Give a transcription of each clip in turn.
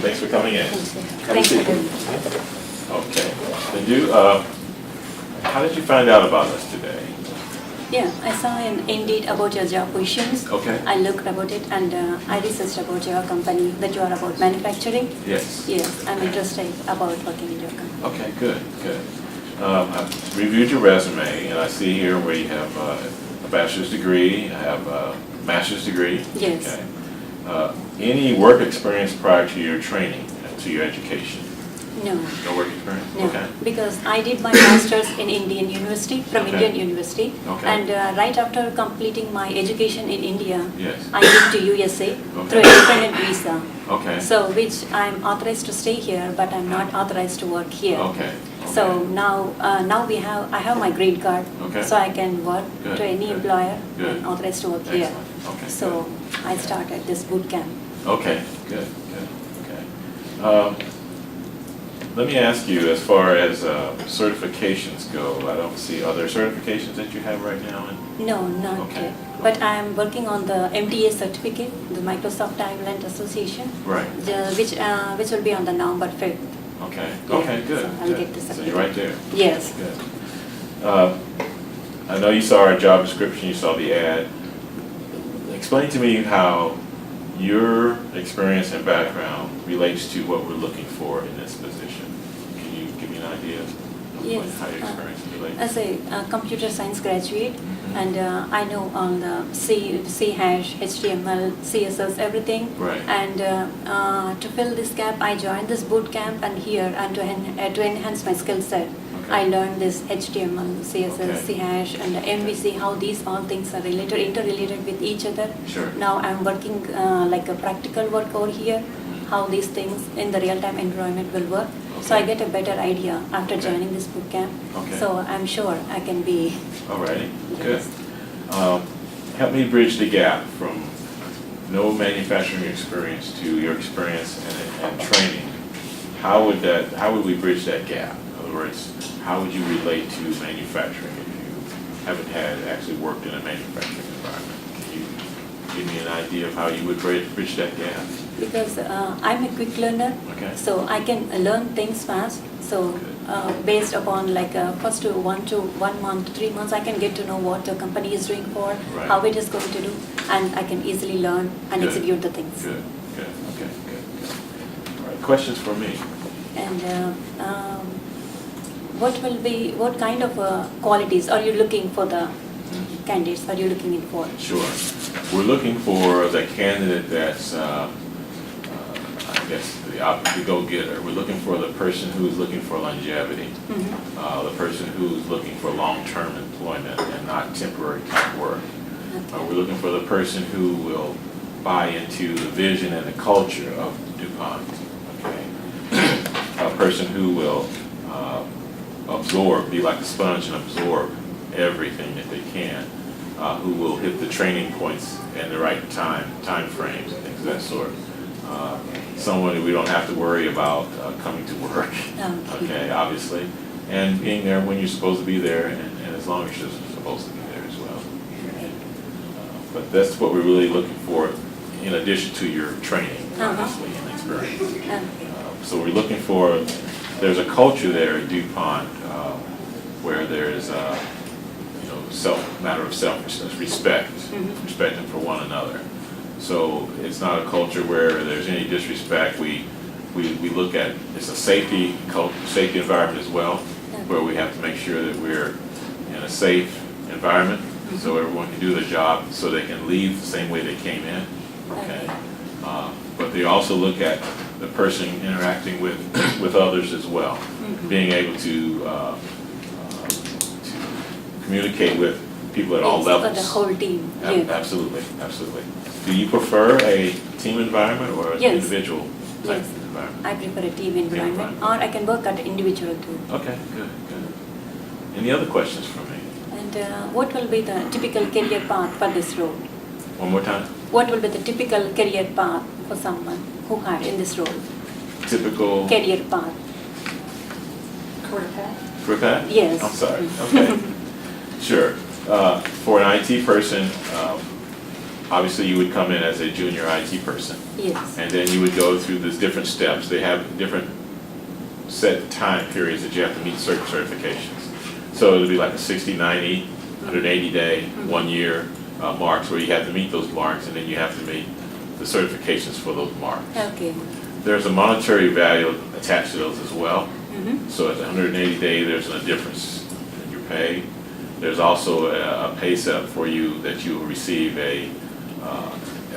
Thanks for coming in. Thanks for having me. Okay. Then how did you find out about us today? Yeah, I saw in Indeed about your job positions. Okay. I looked about it and I researched about your company, that you are about manufacturing. Yes. Yes, I'm interested about working in your company. Okay, good, good. I've reviewed your resume, and I see here where you have a bachelor's degree, I have a master's degree. Yes. Okay. Any work experience prior to your training, to your education? No. No work experience? No, Okay. because I did my master's in Indian University, from Okay. Indian University. Okay. And right after completing my education in India, Yes. I went to USA Okay. through a dependent visa. Okay. So, which I'm authorized to stay here, but I'm not authorized to work here. Okay. So now I have my green card, Okay. so I can work Good, to any good, employer good. and authorized to work here. Excellent. Okay, So I started this boot camp. Okay, good, good, okay. Let me ask you, as far as certifications go, I don't see other certifications that you have right now? No, not Okay. yet. But I'm working on the MTA certificate, the Microsoft Thailand Association, Right, which will be on the November 5th. okay, Yeah, okay, good. so I'll good. get the So you're right there. Yes. Good. I know you saw our job description, you saw the ad. Explain to me how your experience and background relates to what we're looking for in this position. Can you give me an idea of Yes, how your experience relates? As a computer science graduate, Mhm. and I know on the C hash, HTML, CSS, everything. Right. And to fill this gap, I joined this boot camp, and here, and to enhance my skill set, Okay. I learned this HTML, CSS, Okay. C hash, and the MVC, how these all things are interrelated with each other. Sure. Now I'm working like a practical work over here, how these things in the real-time environment will work. So I Okay. get a better idea after Okay. joining this boot camp. Okay. So I'm sure I can be. All righty, good. Help me bridge the gap from no manufacturing experience to your experience and training. How would we bridge that gap? In other words, how would you relate to manufacturing if you haven't actually worked in a manufacturing environment? Can you give me an idea of how you would bridge that gap? Because I'm a quick learner, Okay. so I can learn things fast. So based upon like first 1 month, 3 months, I can get to know what the company is doing for, Right. how it is going to do, and I can easily learn and Good. execute the things. Good, good, okay, good, good. All right, questions for me? And what kind of qualities are you looking for the candidates? Are you looking in for? Sure. We're looking for the candidate that's, I guess, the go-getter. We're looking for the person who's looking for longevity, Mhm. the person who's looking for long-term employment and not temporary type work. Okay. We're looking for the person who will buy into the vision and the culture of DuPont. Okay. A person who will absorb, be like a sponge and absorb everything that they can. Who will hit the training points in the right time frames and things of that sort. Someone who we don't have to worry about coming to work, okay, obviously, and being there when you're supposed to be there, and as long as you're supposed to be there as well. Okay. But that's what we're really looking for, in addition to your training, Uh-huh. obviously, and experience. Okay. So we're looking for, there's a culture there at DuPont where there's matter of self-respect, Mhm. respecting for one another. So it's not a culture where there's any disrespect. We look at, it's a safety environment as well, where we have to make sure that we're in a safe environment, so everyone can do their job, so they can leave the same way they came in. Okay. But they also look at the person interacting with others as well, being able to communicate with people at all Yes, levels. for the whole team. Yeah. Absolutely, absolutely. Do you prefer a team environment or an Yes. individual type Yes. environment? I prefer a team environment, or I can work at individual too. Okay, good, good. Any other questions for me? And what will be the typical career path for this role? One more time? What will be the typical career path for someone who hired in this role? Typical Career path. career path? Yes. I'm sorry, okay. Sure. For an IT person, obviously you would come in as a junior IT person. Yes. And then you would go through these different steps. They have different set time periods that you have to meet certain certifications. So it would be like a 60, 90, 180 day, 1 year marks where you have to meet those marks, and then you have to meet the certifications for those marks. Okay. There's a monetary value attached to those as well. Mm-hmm. So at the 180 day, there's a difference in your pay. There's also a pay set for you that you will receive a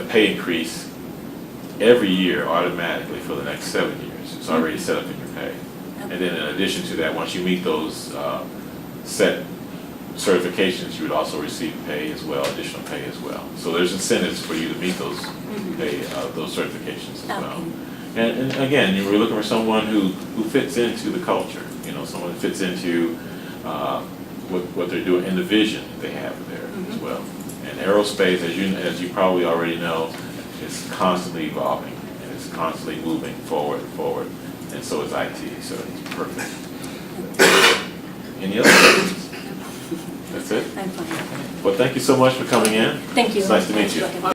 pay increase every year automatically for the next 7 years. It's already set up in your pay. And then in addition to that, once you meet those set certifications, you would also receive pay as well, additional pay as well. So there's incentives for you to meet those pay, those certifications as well. And again, you were looking for someone who fits into the culture, someone that fits into what they're doing and the vision they have there as well. And aerospace, as you probably already know, is constantly evolving and it's constantly moving forward, and so is IT. So it's perfect. Any other questions? That's it? I'm fine. Well, thank you so much for coming in. Thank you. It's nice to meet you.